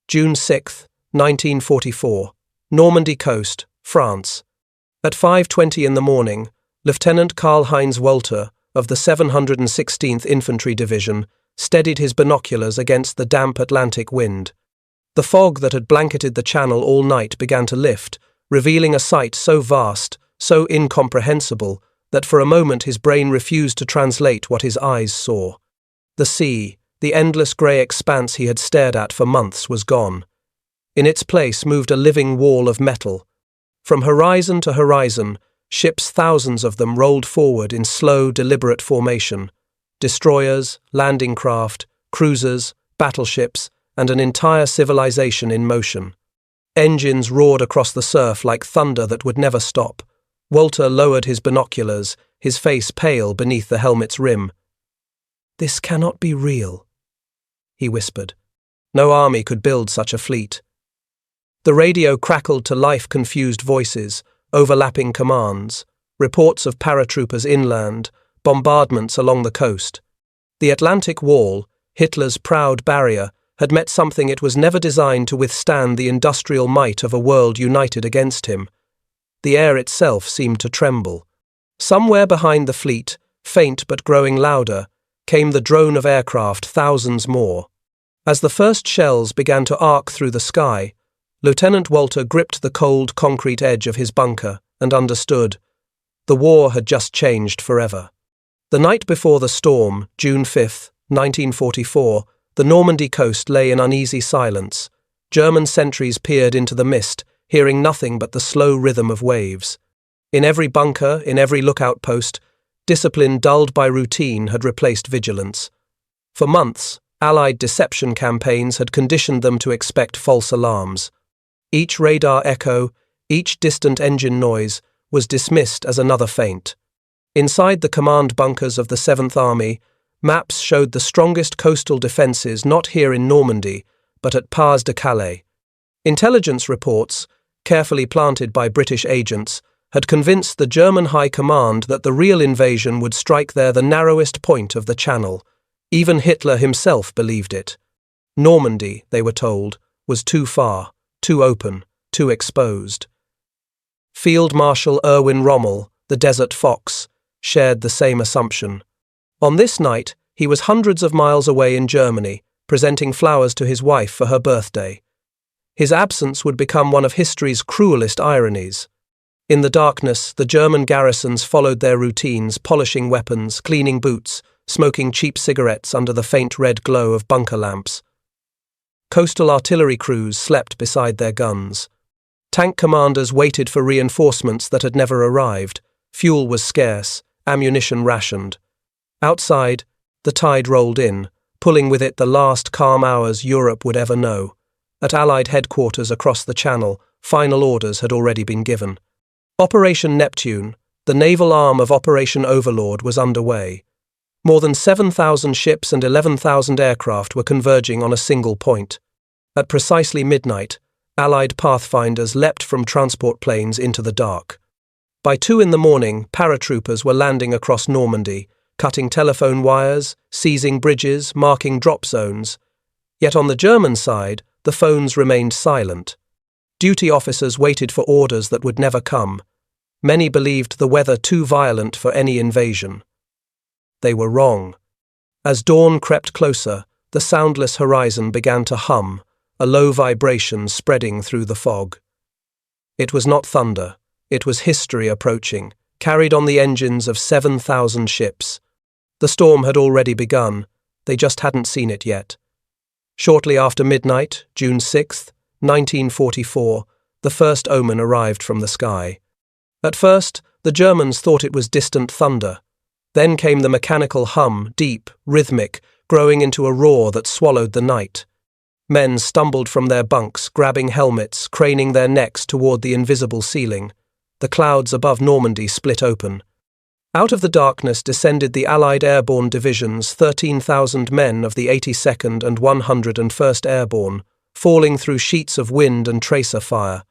June 6, 1944, Normandy Coast, France. At 5:20 in the morning, Lieutenant Karl-Heinz Wolter of the 716th Infantry Division steadied his binoculars against the damp Atlantic wind. The fog that had blanketed the channel all night began to lift, revealing a sight so vast, so incomprehensible, that for a moment his brain refused to translate what his eyes saw. The sea, the endless grey expanse he had stared at for months, was gone. In its place moved a living wall of metal. From horizon to horizon, ships, thousands of them, rolled forward in slow, deliberate formation. Destroyers, landing craft, cruisers, battleships, and an entire civilization in motion. Engines roared across the surf like thunder that would never stop. Wolter lowered his binoculars, his face pale beneath the helmet's rim. "This cannot be real," he whispered. No army could build such a fleet. The radio crackled to life, confused voices, overlapping commands, reports of paratroopers inland, bombardments along the coast. The Atlantic Wall, Hitler's proud barrier, had met something it was never designed to withstand: the industrial might of a world united against him. The air itself seemed to tremble. Somewhere behind the fleet, faint but growing louder, came the drone of aircraft, thousands more. As the first shells began to arc through the sky, Lieutenant Wolter gripped the cold concrete edge of his bunker and understood. The war had just changed forever. The night before the storm, June 5, 1944, the Normandy coast lay in uneasy silence. German sentries peered into the mist, hearing nothing but the slow rhythm of waves. In every bunker, in every lookout post, discipline dulled by routine had replaced vigilance. For months, Allied deception campaigns had conditioned them to expect false alarms. Each radar echo, each distant engine noise, was dismissed as another feint. Inside the command bunkers of the 7th Army, maps showed the strongest coastal defences not here in Normandy, but at Pas-de-Calais. Intelligence reports, carefully planted by British agents, had convinced the German High Command that the real invasion would strike there, the narrowest point of the Channel. Even Hitler himself believed it. Normandy, they were told, was too far, too open, too exposed. Field Marshal Erwin Rommel, the Desert Fox, shared the same assumption. On this night, he was hundreds of miles away in Germany, presenting flowers to his wife for her birthday. His absence would become one of history's cruelest ironies. In the darkness, the German garrisons followed their routines, polishing weapons, cleaning boots, smoking cheap cigarettes under the faint red glow of bunker lamps. Coastal artillery crews slept beside their guns. Tank commanders waited for reinforcements that had never arrived. Fuel was scarce, ammunition rationed. Outside, the tide rolled in, pulling with it the last calm hours Europe would ever know. At Allied headquarters across the Channel, final orders had already been given. Operation Neptune, the naval arm of Operation Overlord, was underway. More than 7,000 ships and 11,000 aircraft were converging on a single point. At precisely midnight, Allied pathfinders leapt from transport planes into the dark. By 2 in the morning, paratroopers were landing across Normandy, cutting telephone wires, seizing bridges, marking drop zones. Yet on the German side, the phones remained silent. Duty officers waited for orders that would never come. Many believed the weather too violent for any invasion. They were wrong. As dawn crept closer, the soundless horizon began to hum, a low vibration spreading through the fog. It was not thunder, it was history approaching, carried on the engines of 7,000 ships. The storm had already begun, they just hadn't seen it yet. Shortly after midnight, June 6, 1944, the first omen arrived from the sky. At first, the Germans thought it was distant thunder. Then came the mechanical hum, deep, rhythmic, growing into a roar that swallowed the night. Men stumbled from their bunks, grabbing helmets, craning their necks toward the invisible ceiling. The clouds above Normandy split open. Out of the darkness descended the Allied airborne divisions, 13,000 men of the 82nd and 101st Airborne, falling through sheets of wind and tracer fire.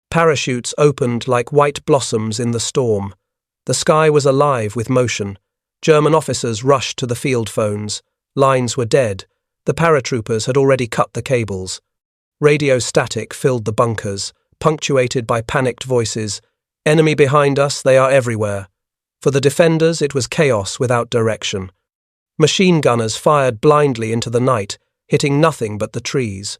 Parachutes opened like white blossoms in the storm. The sky was alive with motion. German officers rushed to the field phones. Lines were dead. The paratroopers had already cut the cables. Radio static filled the bunkers, punctuated by panicked voices. Enemy behind us, they are everywhere. For the defenders, it was chaos without direction. Machine gunners fired blindly into the night, hitting nothing but the trees.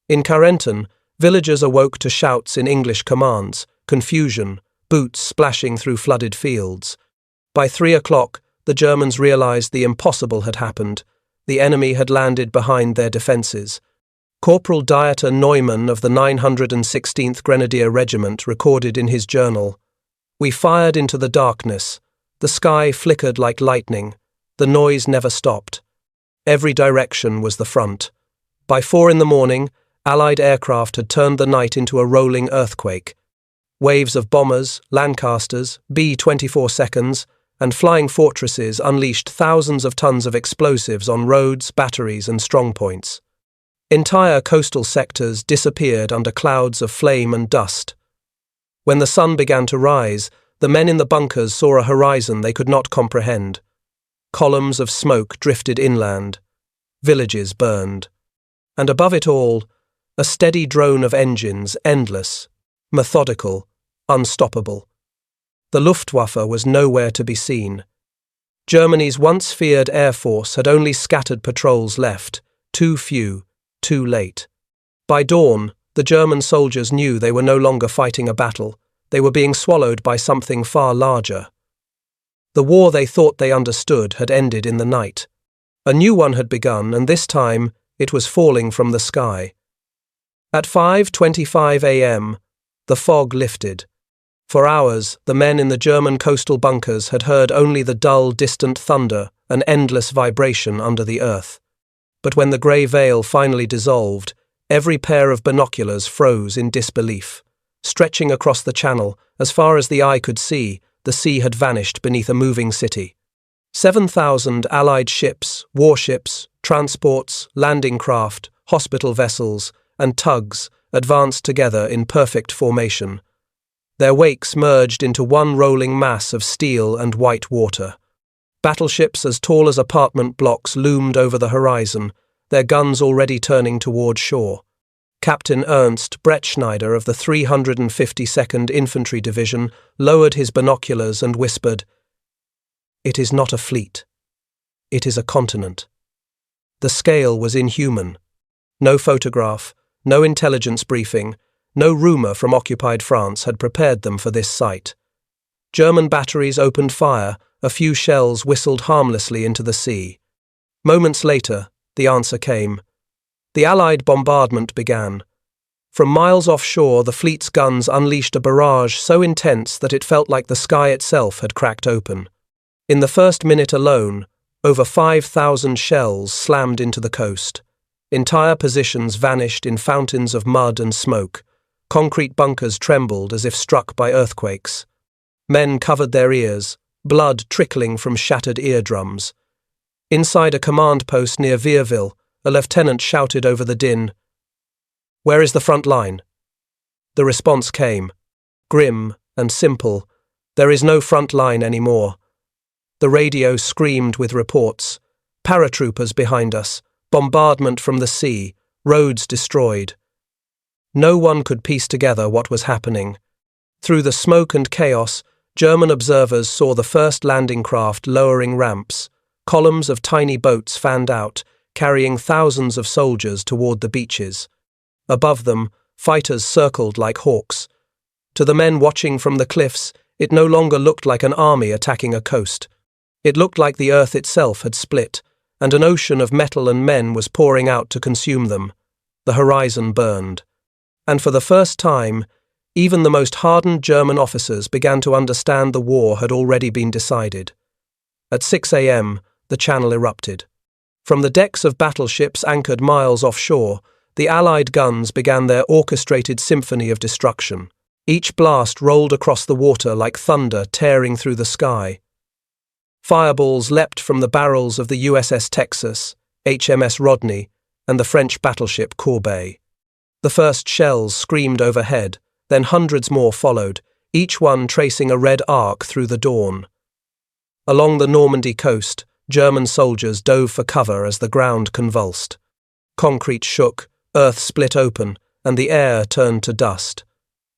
In Carentan, villagers awoke to shouts in English commands, confusion, boots splashing through flooded fields. By 3 o'clock, the Germans realized the impossible had happened. The enemy had landed behind their defences. Corporal Dieter Neumann of the 916th Grenadier Regiment recorded in his journal, "We fired into the darkness. The sky flickered like lightning. The noise never stopped. Every direction was the front. By 4 in the morning, Allied aircraft had turned the night into a rolling earthquake. Waves of bombers, Lancasters, B-24 and flying fortresses unleashed thousands of tons of explosives on roads, batteries and strongpoints. Entire coastal sectors disappeared under clouds of flame and dust. When the sun began to rise, the men in the bunkers saw a horizon they could not comprehend. Columns of smoke drifted inland. Villages burned. And above it all, a steady drone of engines, endless, methodical, unstoppable. The Luftwaffe was nowhere to be seen. Germany's once feared air force had only scattered patrols left, too few, too late. By dawn, the German soldiers knew they were no longer fighting a battle. They were being swallowed by something far larger. The war they thought they understood had ended in the night. A new one had begun, and this time it was falling from the sky. At 5:25 a.m., the fog lifted. For hours, the men in the German coastal bunkers had heard only the dull, distant thunder, an endless vibration under the earth. But when the grey veil finally dissolved, every pair of binoculars froze in disbelief. Stretching across the channel, as far as the eye could see, the sea had vanished beneath a moving city. 7,000 Allied ships, warships, transports, landing craft, hospital vessels, and tugs advanced together in perfect formation. Their wakes merged into one rolling mass of steel and white water. Battleships as tall as apartment blocks loomed over the horizon, their guns already turning toward shore. Captain Ernst Brettschneider of the 352nd Infantry Division lowered his binoculars and whispered, "It is not a fleet. It is a continent." The scale was inhuman. No photograph, no intelligence briefing, no rumour from occupied France had prepared them for this sight. German batteries opened fire, a few shells whistled harmlessly into the sea. Moments later, the answer came. The Allied bombardment began. From miles offshore, the fleet's guns unleashed a barrage so intense that it felt like the sky itself had cracked open. In the first minute alone, over 5,000 shells slammed into the coast. Entire positions vanished in fountains of mud and smoke. Concrete bunkers trembled as if struck by earthquakes. Men covered their ears, blood trickling from shattered eardrums. Inside a command post near Vierville, a lieutenant shouted over the din, "Where is the front line?" The response came, grim and simple, "There is no front line anymore." The radio screamed with reports, "Paratroopers behind us, bombardment from the sea, roads destroyed." No one could piece together what was happening. Through the smoke and chaos, German observers saw the first landing craft lowering ramps. Columns of tiny boats fanned out, carrying thousands of soldiers toward the beaches. Above them, fighters circled like hawks. To the men watching from the cliffs, it no longer looked like an army attacking a coast. It looked like the earth itself had split, and an ocean of metal and men was pouring out to consume them. The horizon burned. And for the first time, even the most hardened German officers began to understand the war had already been decided. At 6 a.m., the channel erupted. From the decks of battleships anchored miles offshore, the Allied guns began their orchestrated symphony of destruction. Each blast rolled across the water like thunder tearing through the sky. Fireballs leapt from the barrels of the USS Texas, HMS Rodney, and the French battleship Courbet. The first shells screamed overhead, then hundreds more followed, each one tracing a red arc through the dawn. Along the Normandy coast, German soldiers dove for cover as the ground convulsed. Concrete shook, Earth split open, and the air turned to dust.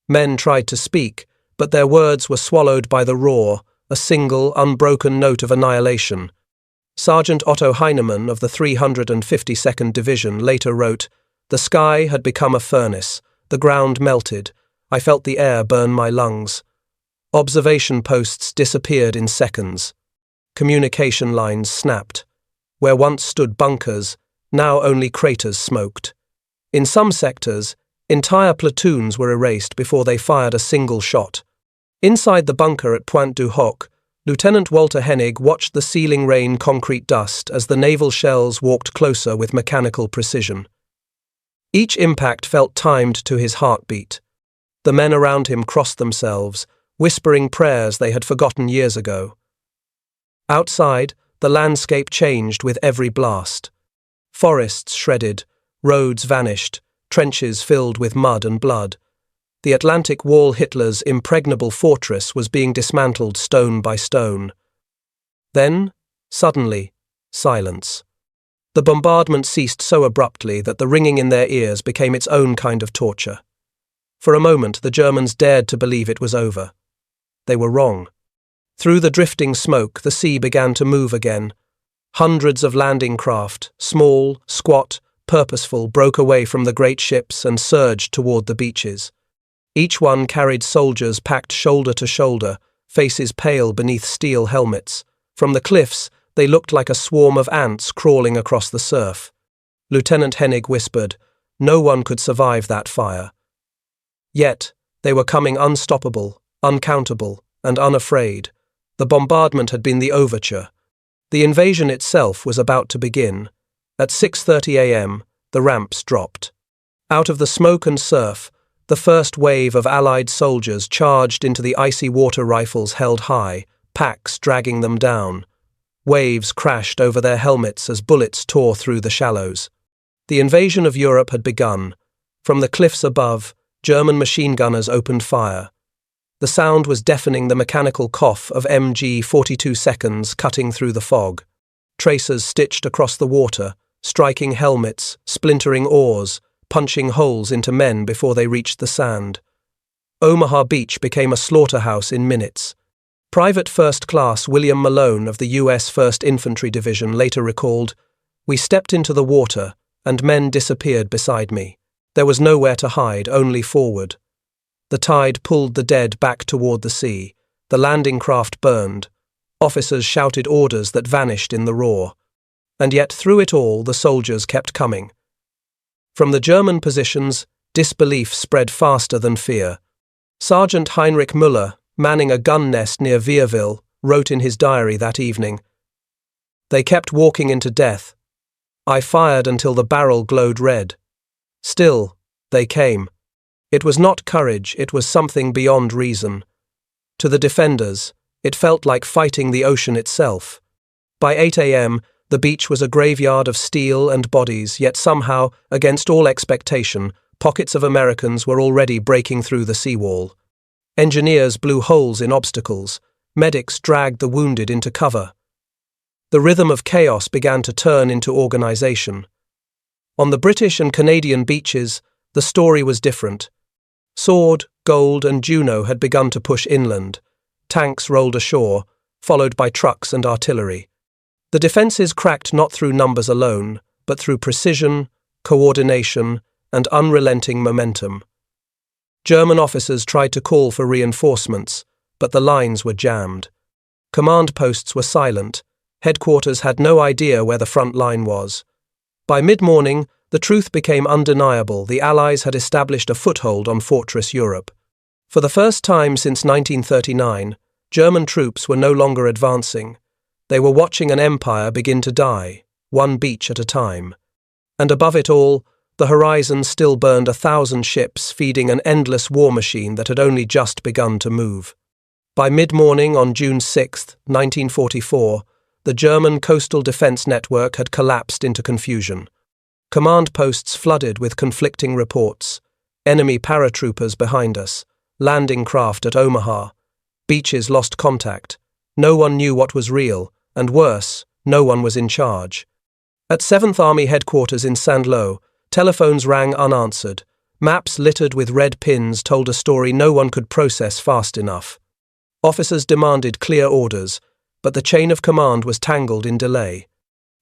Men tried to speak, but their words were swallowed by the roar, a single, unbroken note of annihilation. Sergeant Otto Heinemann of the 352nd Division later wrote, "The sky had become a furnace. The ground melted. I felt the air burn my lungs. Observation posts disappeared in seconds. Communication lines snapped. Where once stood bunkers, now only craters smoked. In some sectors, entire platoons were erased before they fired a single shot. Inside the bunker at Pointe du Hoc, Lieutenant Walter Hennig watched the ceiling rain concrete dust as the naval shells walked closer with mechanical precision. Each impact felt timed to his heartbeat. The men around him crossed themselves, whispering prayers they had forgotten years ago. Outside, the landscape changed with every blast. Forests shredded, roads vanished, trenches filled with mud and blood. The Atlantic Wall, Hitler's impregnable fortress, was being dismantled stone by stone. Then, suddenly, silence. The bombardment ceased so abruptly that the ringing in their ears became its own kind of torture. For a moment, the Germans dared to believe it was over. They were wrong. Through the drifting smoke, the sea began to move again. Hundreds of landing craft, small, squat, purposeful, broke away from the great ships and surged toward the beaches. Each one carried soldiers packed shoulder to shoulder, faces pale beneath steel helmets. From the cliffs, they looked like a swarm of ants crawling across the surf. Lieutenant Hennig whispered, "No one could survive that fire." Yet, they were coming unstoppable, uncountable, and unafraid. The bombardment had been the overture. The invasion itself was about to begin. At 6:30 a.m., the ramps dropped. Out of the smoke and surf, the first wave of Allied soldiers charged into the icy water rifles held high, packs dragging them down. Waves crashed over their helmets as bullets tore through the shallows. The invasion of Europe had begun. From the cliffs above, German machine gunners opened fire. The sound was deafening, the mechanical cough of MG 42 seconds cutting through the fog. Tracers stitched across the water, striking helmets, splintering oars, punching holes into men before they reached the sand. Omaha Beach became a slaughterhouse in minutes. Private First Class William Malone of the U.S. 1st Infantry Division later recalled, "We stepped into the water, and men disappeared beside me. There was nowhere to hide, only forward. The tide pulled the dead back toward the sea. The landing craft burned. Officers shouted orders that vanished in the roar. And yet through it all, the soldiers kept coming. From the German positions, disbelief spread faster than fear. Sergeant Heinrich Müller, manning a gun nest near Vierville, wrote in his diary that evening, "They kept walking into death. I fired until the barrel glowed red. Still, they came. It was not courage, it was something beyond reason. To the defenders, it felt like fighting the ocean itself. By 8 a.m., the beach was a graveyard of steel and bodies, yet somehow, against all expectation, pockets of Americans were already breaking through the seawall. Engineers blew holes in obstacles. Medics dragged the wounded into cover. The rhythm of chaos began to turn into organization. On the British and Canadian beaches, the story was different. Sword, Gold, and Juno had begun to push inland. Tanks rolled ashore, followed by trucks and artillery. The defences cracked not through numbers alone, but through precision, coordination, and unrelenting momentum. German officers tried to call for reinforcements, but the lines were jammed. Command posts were silent. Headquarters had no idea where the front line was. By mid-morning, the truth became undeniable. The Allies had established a foothold on Fortress Europe. For the first time since 1939, German troops were no longer advancing. They were watching an empire begin to die, one beach at a time. And above it all, the horizon still burned 1,000 ships feeding an endless war machine that had only just begun to move. By mid-morning on June 6, 1944, the German coastal defense network had collapsed into confusion. Command posts flooded with conflicting reports. Enemy paratroopers behind us. Landing craft at Omaha. Beaches lost contact. No one knew what was real, and worse, no one was in charge. At 7th Army headquarters in Saint-Lô, Telephones rang unanswered. Maps littered with red pins told a story no one could process fast enough. Officers demanded clear orders, but the chain of command was tangled in delay.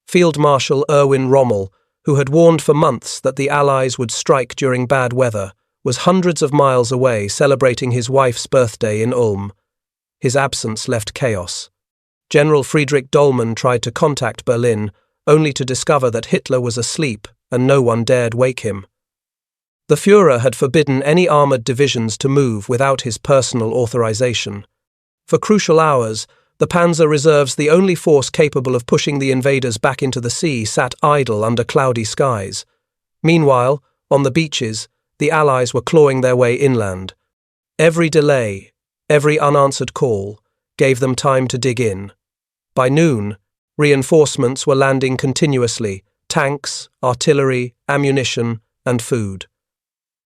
Field Marshal Erwin Rommel, who had warned for months that the Allies would strike during bad weather, was hundreds of miles away celebrating his wife's birthday in Ulm. His absence left chaos. General Friedrich Dollmann tried to contact Berlin, only to discover that Hitler was asleep and no one dared wake him. The Führer had forbidden any armoured divisions to move without his personal authorization. For crucial hours, the Panzer Reserves, the only force capable of pushing the invaders back into the sea, sat idle under cloudy skies. Meanwhile, on the beaches, the Allies were clawing their way inland. Every delay, every unanswered call, gave them time to dig in. By noon, reinforcements were landing continuously: tanks, artillery, ammunition, and food.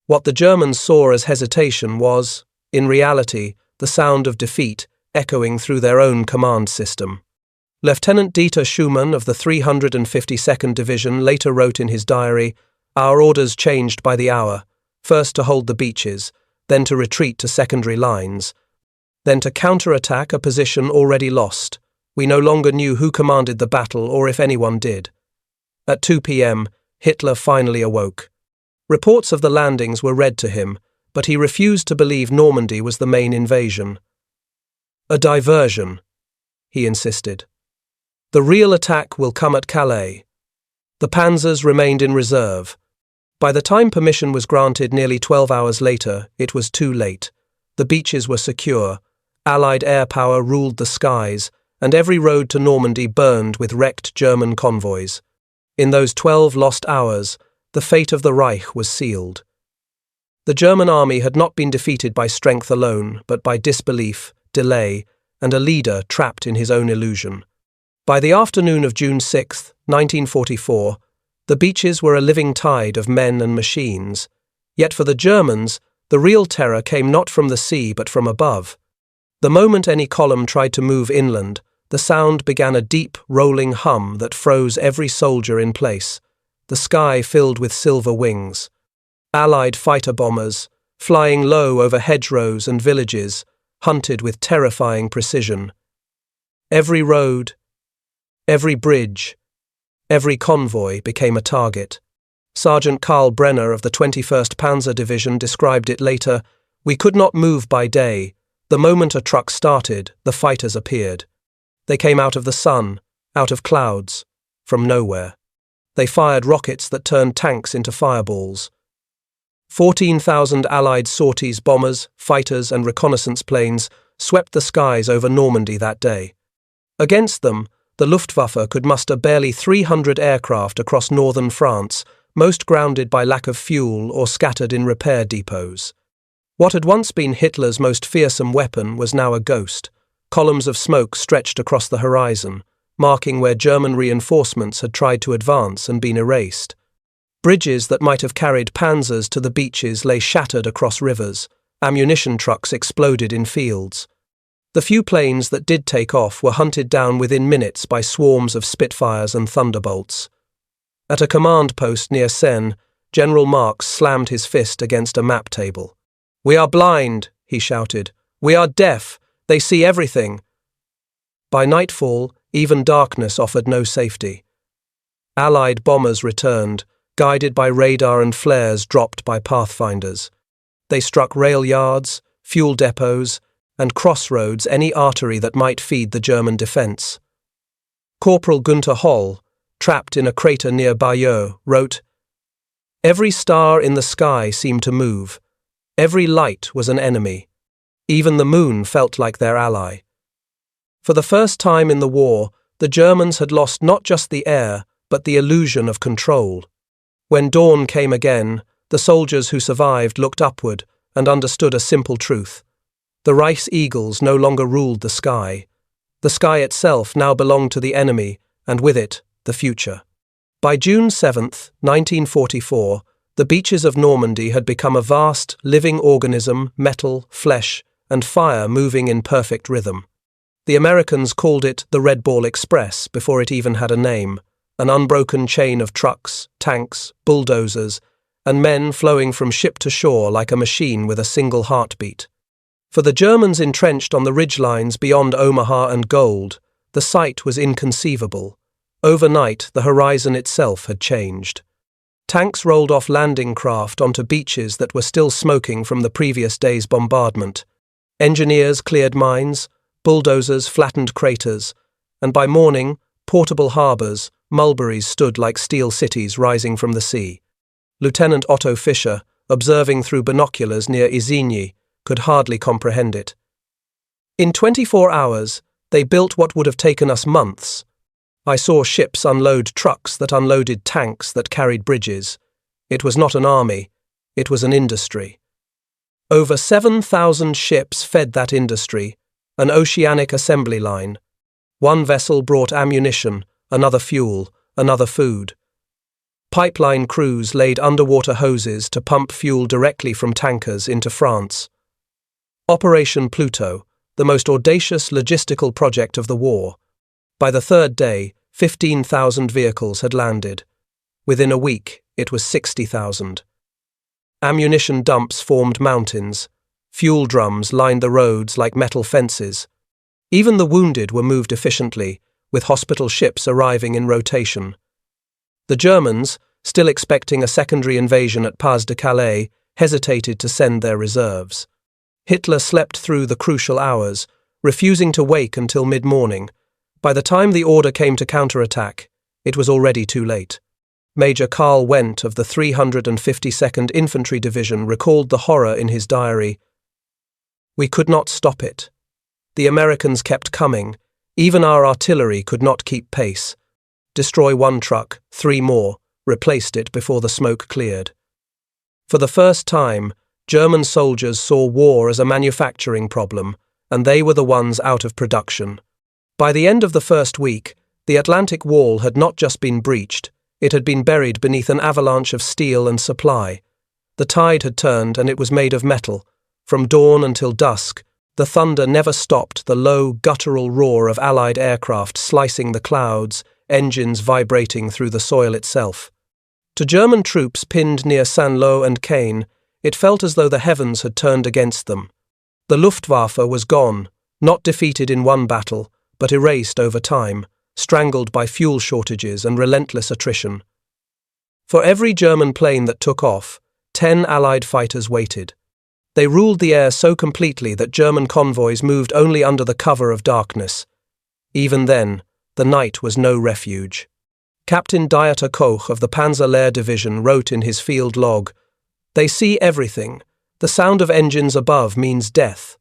What the Germans saw as hesitation was, in reality, the sound of defeat echoing through their own command system. Lieutenant Dieter Schumann of the 352nd Division later wrote in his diary, "Our orders changed by the hour, first to hold the beaches, then to retreat to secondary lines, then to counterattack a position already lost. We no longer knew who commanded the battle or if anyone did." At 2 p.m., Hitler finally awoke. Reports of the landings were read to him, but he refused to believe Normandy was the main invasion. "A diversion," he insisted. "The real attack will come at Calais." The panzers remained in reserve. By the time permission was granted nearly 12 hours later, it was too late. The beaches were secure, Allied air power ruled the skies, and every road to Normandy burned with wrecked German convoys. In those 12 lost hours, the fate of the Reich was sealed. The German army had not been defeated by strength alone, but by disbelief, delay, and a leader trapped in his own illusion. By the afternoon of June 6, 1944, the beaches were a living tide of men and machines. Yet for the Germans, the real terror came not from the sea but from above. The moment any column tried to move inland, the sound began a deep, rolling hum that froze every soldier in place. The sky filled with silver wings. Allied fighter bombers, flying low over hedgerows and villages, hunted with terrifying precision. Every road, every bridge, every convoy became a target. Sergeant Karl Brenner of the 21st Panzer Division described it later, "We could not move by day. The moment a truck started, the fighters appeared. They came out of the sun, out of clouds, from nowhere. They fired rockets that turned tanks into fireballs." 14,000 Allied sorties bombers, fighters and reconnaissance planes swept the skies over Normandy that day. Against them, the Luftwaffe could muster barely 300 aircraft across northern France, most grounded by lack of fuel or scattered in repair depots. What had once been Hitler's most fearsome weapon was now a ghost. Columns of smoke stretched across the horizon, marking where German reinforcements had tried to advance and been erased. Bridges that might have carried panzers to the beaches lay shattered across rivers. Ammunition trucks exploded in fields. The few planes that did take off were hunted down within minutes by swarms of Spitfires and Thunderbolts. At a command post near Seine, General Marx slammed his fist against a map table. "We are blind," he shouted. "We are deaf. They see everything." By nightfall, even darkness offered no safety. Allied bombers returned, guided by radar and flares dropped by pathfinders. They struck rail yards, fuel depots, and crossroads, any artery that might feed the German defence. Corporal Günther Holl, trapped in a crater near Bayeux, wrote, "Every star in the sky seemed to move. Every light was an enemy. Even the moon felt like their ally." For the first time in the war, the Germans had lost not just the air, but the illusion of control. When dawn came again, the soldiers who survived looked upward and understood a simple truth. The Reich's eagles no longer ruled the sky. The sky itself now belonged to the enemy, and with it, the future. By June 7, 1944, the beaches of Normandy had become a vast, living organism, metal, flesh, and fire moving in perfect rhythm. The Americans called it the Red Ball Express before it even had a name. an unbroken chain of trucks, tanks, bulldozers, and men flowing from ship to shore like a machine with a single heartbeat. For the Germans entrenched on the ridgelines beyond Omaha and Gold, the sight was inconceivable. Overnight, the horizon itself had changed. Tanks rolled off landing craft onto beaches that were still smoking from the previous day's bombardment. Engineers cleared mines, bulldozers flattened craters, and by morning, portable harbours, mulberries stood like steel cities rising from the sea. Lieutenant Otto Fischer, observing through binoculars near Isigny, could hardly comprehend it. In 24 hours, they built what would have taken us months. I saw ships unload trucks that unloaded tanks that carried bridges. It was not an army, it was an industry. Over 7,000 ships fed that industry, an oceanic assembly line. One vessel brought ammunition, another fuel, another food. Pipeline crews laid underwater hoses to pump fuel directly from tankers into France. Operation Pluto, the most audacious logistical project of the war. By the third day, 15,000 vehicles had landed. Within a week, it was 60,000. Ammunition dumps formed mountains. Fuel drums lined the roads like metal fences. Even the wounded were moved efficiently, with hospital ships arriving in rotation. The Germans, still expecting a secondary invasion at Pas-de-Calais, hesitated to send their reserves. Hitler slept through the crucial hours, refusing to wake until mid-morning. By the time the order came to counterattack, it was already too late. Major Karl Wendt of the 352nd Infantry Division recalled the horror in his diary. "We could not stop it. The Americans kept coming. Even our artillery could not keep pace. Destroy one truck, 3 more, replaced it before the smoke cleared." For the first time, German soldiers saw war as a manufacturing problem, and they were the ones out of production. By the end of the first week, the Atlantic Wall had not just been breached, it had been buried beneath an avalanche of steel and supply. The tide had turned and it was made of metal. From dawn until dusk, the thunder never stopped, the low, guttural roar of Allied aircraft slicing the clouds, engines vibrating through the soil itself. To German troops pinned near Saint-Lô and Caen, it felt as though the heavens had turned against them. The Luftwaffe was gone, not defeated in one battle, but erased over time, strangled by fuel shortages and relentless attrition. For every German plane that took off, 10 Allied fighters waited. They ruled the air so completely that German convoys moved only under the cover of darkness. Even then, the night was no refuge. Captain Dieter Koch of the Panzer Lehr Division wrote in his field log, "They see everything. The sound of engines above means death.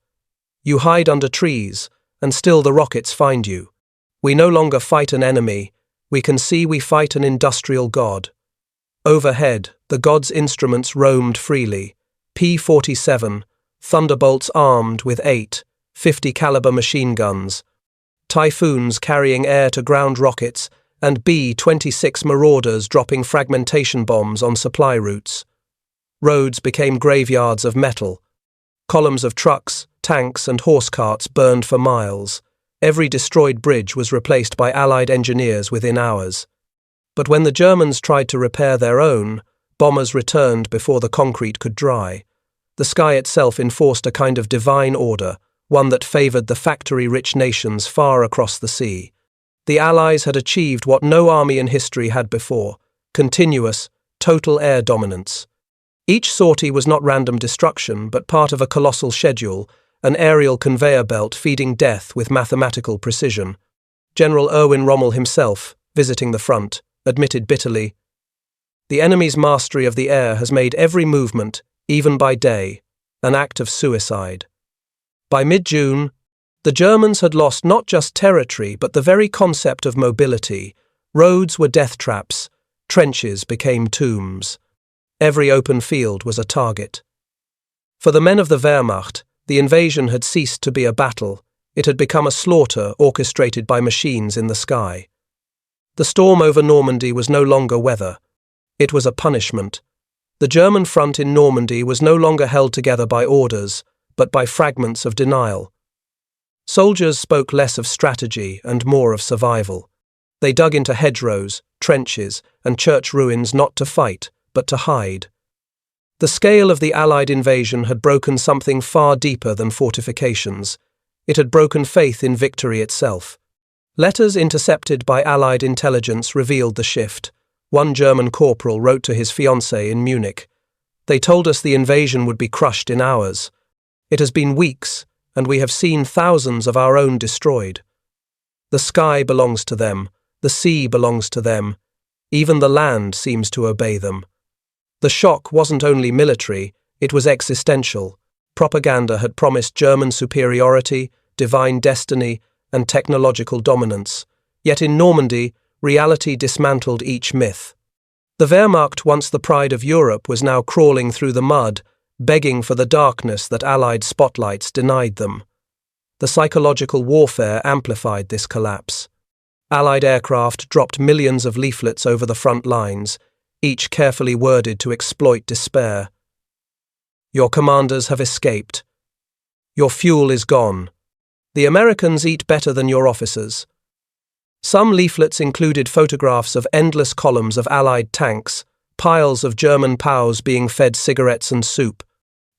You hide under trees, and still the rockets find you. We no longer fight an enemy. We can see we fight an industrial god." Overhead, the god's instruments roamed freely. P-47, Thunderbolts armed with 8 50-caliber machine guns, Typhoons carrying air-to-ground rockets, and B-26 Marauders dropping fragmentation bombs on supply routes. Roads became graveyards of metal. Columns of trucks, tanks, and horse carts burned for miles. Every destroyed bridge was replaced by Allied engineers within hours. But when the Germans tried to repair their own, bombers returned before the concrete could dry. The sky itself enforced a kind of divine order, one that favoured the factory-rich nations far across the sea. The Allies had achieved what no army in history had before: continuous, total air dominance. Each sortie was not random destruction, but part of a colossal schedule, an aerial conveyor belt feeding death with mathematical precision. General Erwin Rommel himself, visiting the front, admitted bitterly, "The enemy's mastery of the air has made every movement, even by day, an act of suicide." By mid-June, the Germans had lost not just territory but the very concept of mobility. Roads were death traps, trenches became tombs. Every open field was a target. For the men of the Wehrmacht, the invasion had ceased to be a battle. It had become a slaughter orchestrated by machines in the sky. The storm over Normandy was no longer weather. It was a punishment. The German front in Normandy was no longer held together by orders, but by fragments of denial. Soldiers spoke less of strategy and more of survival. They dug into hedgerows, trenches, and church ruins not to fight, but to hide. The scale of the Allied invasion had broken something far deeper than fortifications. It had broken faith in victory itself. Letters intercepted by Allied intelligence revealed the shift. One German corporal wrote to his fiancée in Munich. "They told us the invasion would be crushed in hours. It has been weeks, and we have seen thousands of our own destroyed. The sky belongs to them, the sea belongs to them, even the land seems to obey them." The shock wasn't only military, it was existential. Propaganda had promised German superiority, divine destiny, and technological dominance. Yet in Normandy, reality dismantled each myth. The Wehrmacht, once the pride of Europe, was now crawling through the mud, begging for the darkness that Allied spotlights denied them. The psychological warfare amplified this collapse. Allied aircraft dropped millions of leaflets over the front lines, each carefully worded to exploit despair. "Your commanders have escaped. Your fuel is gone. The Americans eat better than your officers." Some leaflets included photographs of endless columns of Allied tanks, piles of German POWs being fed cigarettes and soup,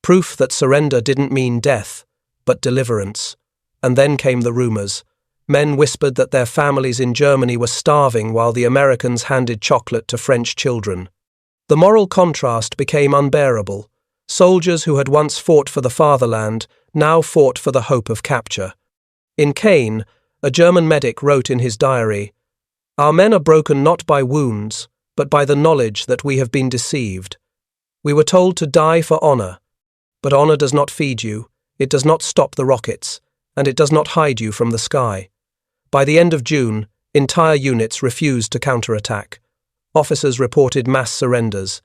proof that surrender didn't mean death, but deliverance. And then came the rumors. Men whispered that their families in Germany were starving while the Americans handed chocolate to French children. The moral contrast became unbearable. Soldiers who had once fought for the fatherland now fought for the hope of capture. In Caen, a German medic wrote in his diary, "Our men are broken not by wounds, but by the knowledge that we have been deceived. We were told to die for honor, but honor does not feed you, it does not stop the rockets, and it does not hide you from the sky." By the end of June, entire units refused to counterattack. Officers reported mass surrenders.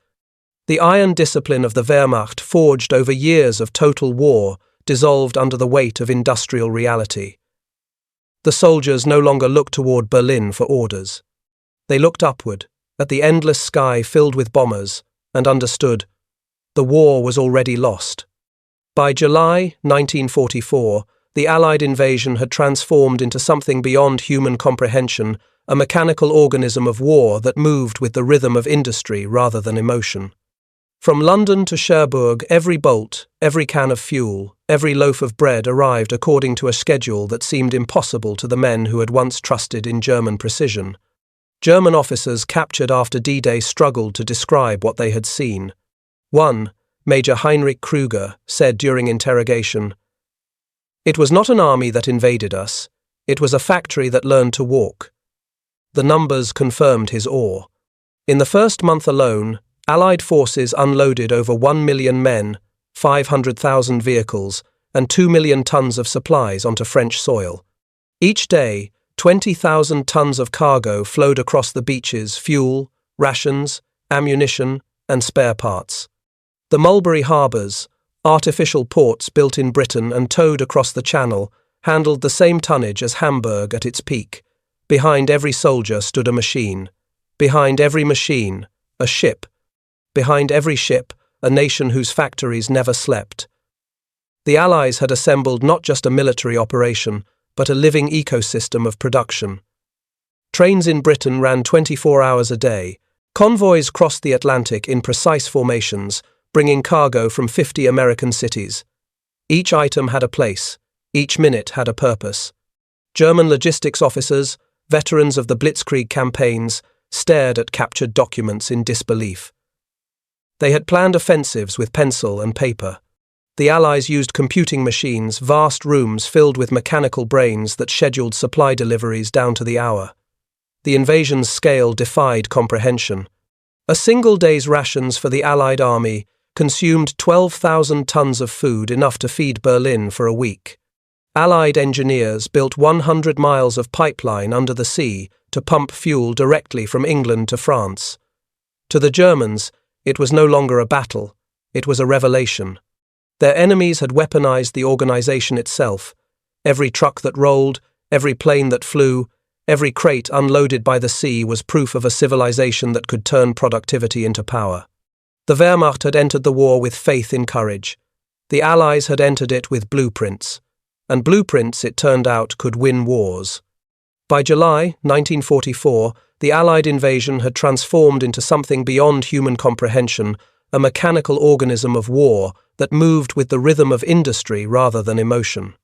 The iron discipline of the Wehrmacht, forged over years of total war, dissolved under the weight of industrial reality. The soldiers no longer looked toward Berlin for orders. They looked upward, at the endless sky filled with bombers, and understood the war was already lost. By July 1944, the Allied invasion had transformed into something beyond human comprehension, a mechanical organism of war that moved with the rhythm of industry rather than emotion. From London to Cherbourg, every bolt, every can of fuel, every loaf of bread arrived according to a schedule that seemed impossible to the men who had once trusted in German precision. German officers captured after D-Day struggled to describe what they had seen. One, Major Heinrich Krüger, said during interrogation, "It was not an army that invaded us, it was a factory that learned to walk." The numbers confirmed his awe. In the first month alone, Allied forces unloaded over 1 million men, 500,000 vehicles, and 2 million tons of supplies onto French soil. Each day, 20,000 tons of cargo flowed across the beaches: fuel, rations, ammunition, and spare parts. The Mulberry harbours, artificial ports built in Britain and towed across the Channel, handled the same tonnage as Hamburg at its peak. Behind every soldier stood a machine. Behind every machine, a ship. Behind every ship, a nation whose factories never slept. The Allies had assembled not just a military operation, but a living ecosystem of production. Trains in Britain ran 24 hours a day. Convoys crossed the Atlantic in precise formations, bringing cargo from 50 American cities. Each item had a place, each minute had a purpose. German logistics officers, veterans of the Blitzkrieg campaigns, stared at captured documents in disbelief. They had planned offensives with pencil and paper. The Allies used computing machines, vast rooms filled with mechanical brains that scheduled supply deliveries down to the hour. The invasion's scale defied comprehension. A single day's rations for the Allied army consumed 12,000 tons of food, enough to feed Berlin for a week. Allied engineers built 100 miles of pipeline under the sea to pump fuel directly from England to France. To the Germans, it was no longer a battle, it was a revelation. Their enemies had weaponized the organization itself. Every truck that rolled, every plane that flew, every crate unloaded by the sea was proof of a civilization that could turn productivity into power. The Wehrmacht had entered the war with faith in courage. The Allies had entered it with blueprints. And blueprints, it turned out, could win wars. By July 1944, the Allied invasion had transformed into something beyond human comprehension, a mechanical organism of war that moved with the rhythm of industry rather than emotion.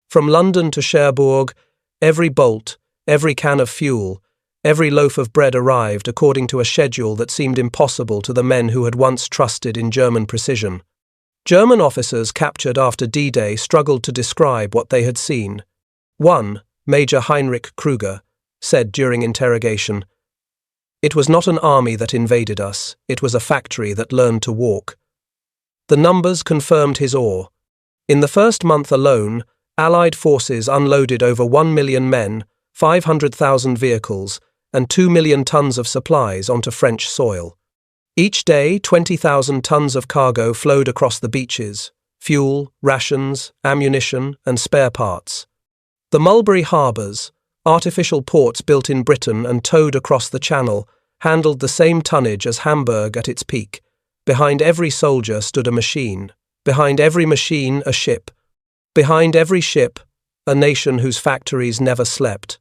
From London to Cherbourg, every bolt, every can of fuel, every loaf of bread arrived according to a schedule that seemed impossible to the men who had once trusted in German precision. German officers captured after D-Day struggled to describe what they had seen. One, Major Heinrich Kruger, said during interrogation, "It was not an army that invaded us, it was a factory that learned to walk." The numbers confirmed his awe. In the first month alone, Allied forces unloaded over 1 million men, 500,000 vehicles, and 2 million tons of supplies onto French soil. Each day, 20,000 tons of cargo flowed across the beaches: fuel, rations, ammunition, and spare parts. The Mulberry harbours, artificial ports built in Britain and towed across the Channel, handled the same tonnage as Hamburg at its peak. Behind every soldier stood a machine. Behind every machine, a ship. Behind every ship, a nation whose factories never slept.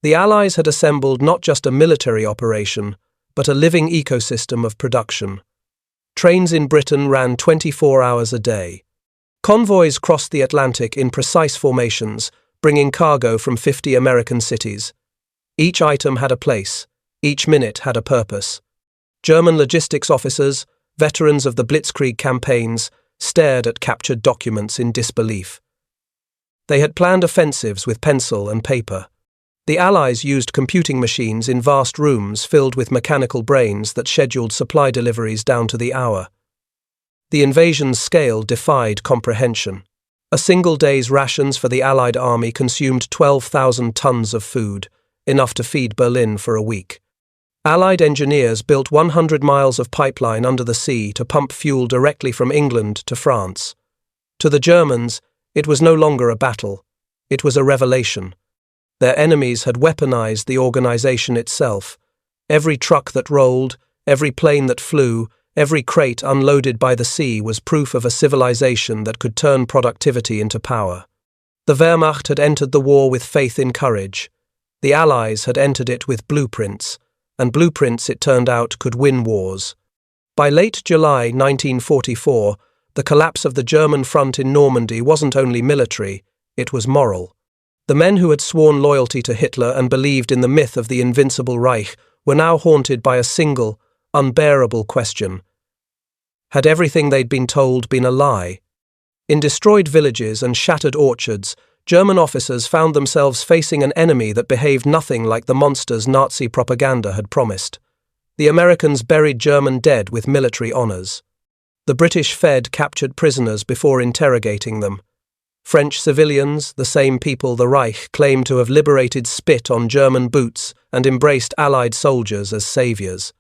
The Allies had assembled not just a military operation, but a living ecosystem of production. Trains in Britain ran 24 hours a day. Convoys crossed the Atlantic in precise formations, bringing cargo from 50 American cities. Each item had a place. Each minute had a purpose. German logistics officers, veterans of the Blitzkrieg campaigns, stared at captured documents in disbelief. They had planned offensives with pencil and paper. The Allies used computing machines in vast rooms filled with mechanical brains that scheduled supply deliveries down to the hour. The invasion's scale defied comprehension. A single day's rations for the Allied army consumed 12,000 tons of food, enough to feed Berlin for a week. Allied engineers built 100 miles of pipeline under the sea to pump fuel directly from England to France. To the Germans, it was no longer a battle. It was a revelation. Their enemies had weaponized the organization itself. Every truck that rolled, every plane that flew, every crate unloaded by the sea was proof of a civilization that could turn productivity into power. The Wehrmacht had entered the war with faith in courage. The Allies had entered it with blueprints, and blueprints, it turned out, could win wars. By late July 1944, the collapse of the German front in Normandy wasn't only military, it was moral. The men who had sworn loyalty to Hitler and believed in the myth of the invincible Reich were now haunted by a single, unbearable question. Had everything they'd been told been a lie? In destroyed villages and shattered orchards, German officers found themselves facing an enemy that behaved nothing like the monsters Nazi propaganda had promised. The Americans buried German dead with military honours. The British fed captured prisoners before interrogating them. French civilians, the same people the Reich claimed to have liberated, spit on German boots and embraced Allied soldiers as saviours.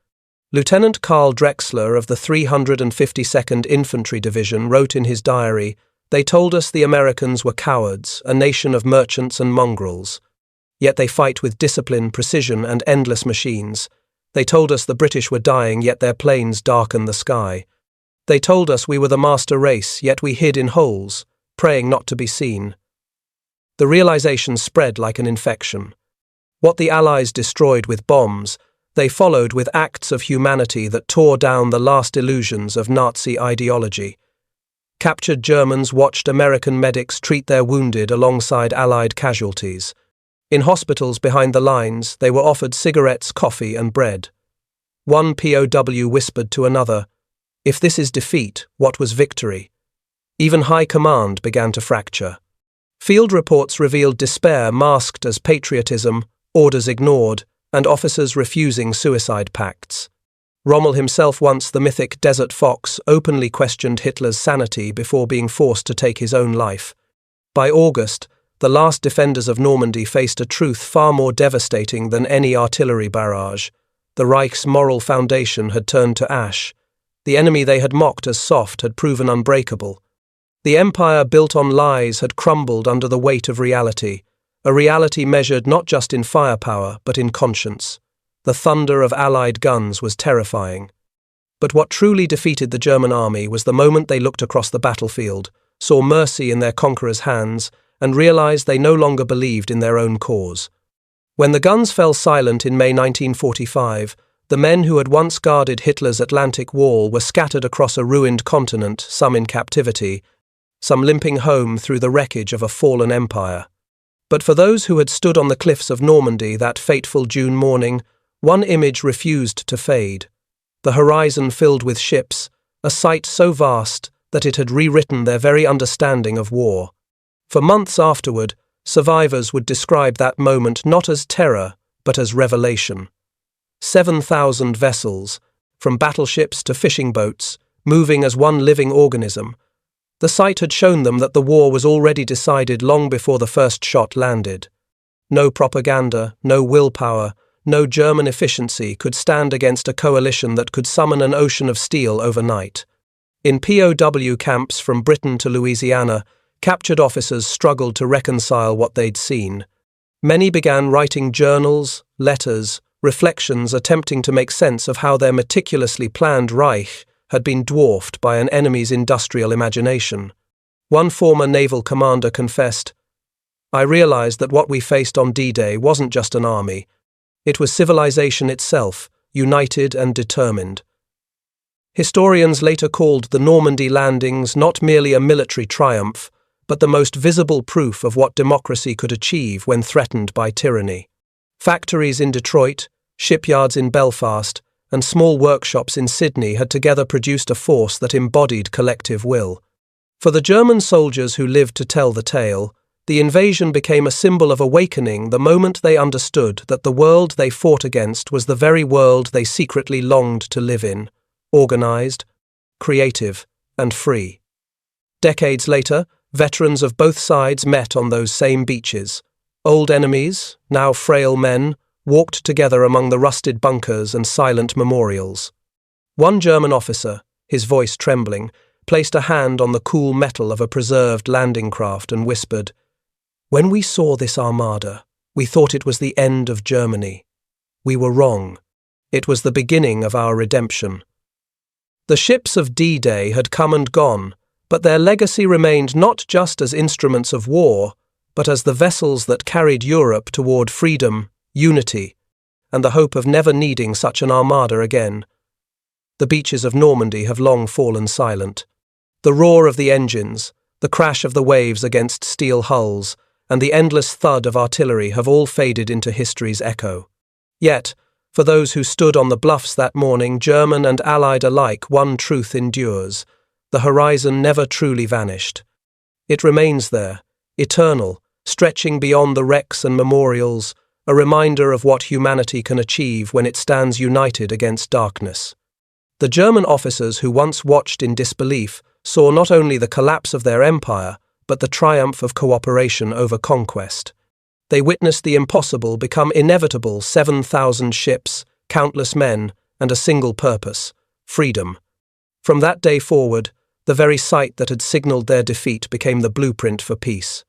Lieutenant Karl Drexler of the 352nd Infantry Division wrote in his diary, "They told us the Americans were cowards, a nation of merchants and mongrels. Yet they fight with discipline, precision, and endless machines. They told us the British were dying, yet their planes darken the sky. They told us we were the master race, yet we hid in holes, praying not to be seen." The realization spread like an infection. What the Allies destroyed with bombs, they followed with acts of humanity that tore down the last illusions of Nazi ideology. Captured Germans watched American medics treat their wounded alongside Allied casualties. In hospitals behind the lines, they were offered cigarettes, coffee, and bread. One POW whispered to another, "If this is defeat, what was victory?" Even high command began to fracture. Field reports revealed despair masked as patriotism, orders ignored, and officers refusing suicide pacts. Rommel himself, once the mythic Desert Fox, openly questioned Hitler's sanity before being forced to take his own life. By August, the last defenders of Normandy faced a truth far more devastating than any artillery barrage. The Reich's moral foundation had turned to ash. The enemy they had mocked as soft had proven unbreakable. The empire built on lies had crumbled under the weight of reality, a reality measured not just in firepower but in conscience. The thunder of Allied guns was terrifying. But what truly defeated the German army was the moment they looked across the battlefield, saw mercy in their conquerors' hands, and realized they no longer believed in their own cause. When the guns fell silent in May 1945, the men who had once guarded Hitler's Atlantic Wall were scattered across a ruined continent, some in captivity, some limping home through the wreckage of a fallen empire. But for those who had stood on the cliffs of Normandy that fateful June morning, one image refused to fade. The horizon filled with ships, a sight so vast that it had rewritten their very understanding of war. For months afterward, survivors would describe that moment not as terror, but as revelation. 7,000 vessels, from battleships to fishing boats, moving as one living organism. The sight had shown them that the war was already decided long before the first shot landed. No propaganda, no willpower, no German efficiency could stand against a coalition that could summon an ocean of steel overnight. In POW camps from Britain to Louisiana, captured officers struggled to reconcile what they'd seen. Many began writing journals, letters, reflections attempting to make sense of how their meticulously planned Reich had been dwarfed by an enemy's industrial imagination. One former naval commander confessed, "I realized that what we faced on D-Day wasn't just an army. It was civilization itself, united and determined." Historians later called the Normandy landings not merely a military triumph, but the most visible proof of what democracy could achieve when threatened by tyranny. Factories in Detroit, shipyards in Belfast, and small workshops in Sydney had together produced a force that embodied collective will. For the German soldiers who lived to tell the tale, the invasion became a symbol of awakening the moment they understood that the world they fought against was the very world they secretly longed to live in, organized, creative, and free. Decades later, veterans of both sides met on those same beaches. Old enemies, now frail men, walked together among the rusted bunkers and silent memorials. One German officer, his voice trembling, placed a hand on the cool metal of a preserved landing craft and whispered, "When we saw this armada, we thought it was the end of Germany. We were wrong. It was the beginning of our redemption." The ships of D-Day had come and gone, but their legacy remained not just as instruments of war, but as the vessels that carried Europe toward freedom, unity, and the hope of never needing such an armada again. The beaches of Normandy have long fallen silent. The roar of the engines, the crash of the waves against steel hulls, and the endless thud of artillery have all faded into history's echo. Yet, for those who stood on the bluffs that morning, German and Allied alike, one truth endures: the horizon never truly vanished. It remains there, eternal, stretching beyond the wrecks and memorials, a reminder of what humanity can achieve when it stands united against darkness. The German officers who once watched in disbelief saw not only the collapse of their empire, but the triumph of cooperation over conquest. They witnessed the impossible become inevitable: 7,000 ships, countless men, and a single purpose: freedom. From that day forward, the very sight that had signaled their defeat became the blueprint for peace.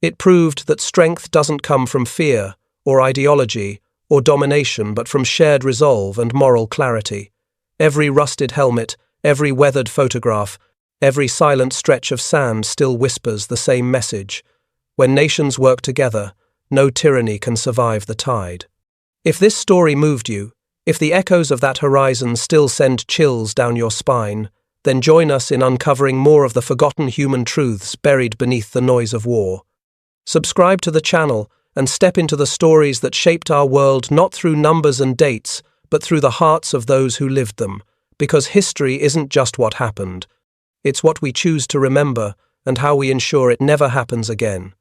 It proved that strength doesn't come from fear, or ideology, or domination, but from shared resolve and moral clarity. Every rusted helmet, every weathered photograph, every silent stretch of sand still whispers the same message: when nations work together, no tyranny can survive the tide. If this story moved you, if the echoes of that horizon still send chills down your spine, then join us in uncovering more of the forgotten human truths buried beneath the noise of war. Subscribe to the channel and step into the stories that shaped our world not through numbers and dates, but through the hearts of those who lived them, because history isn't just what happened. It's what we choose to remember and how we ensure it never happens again.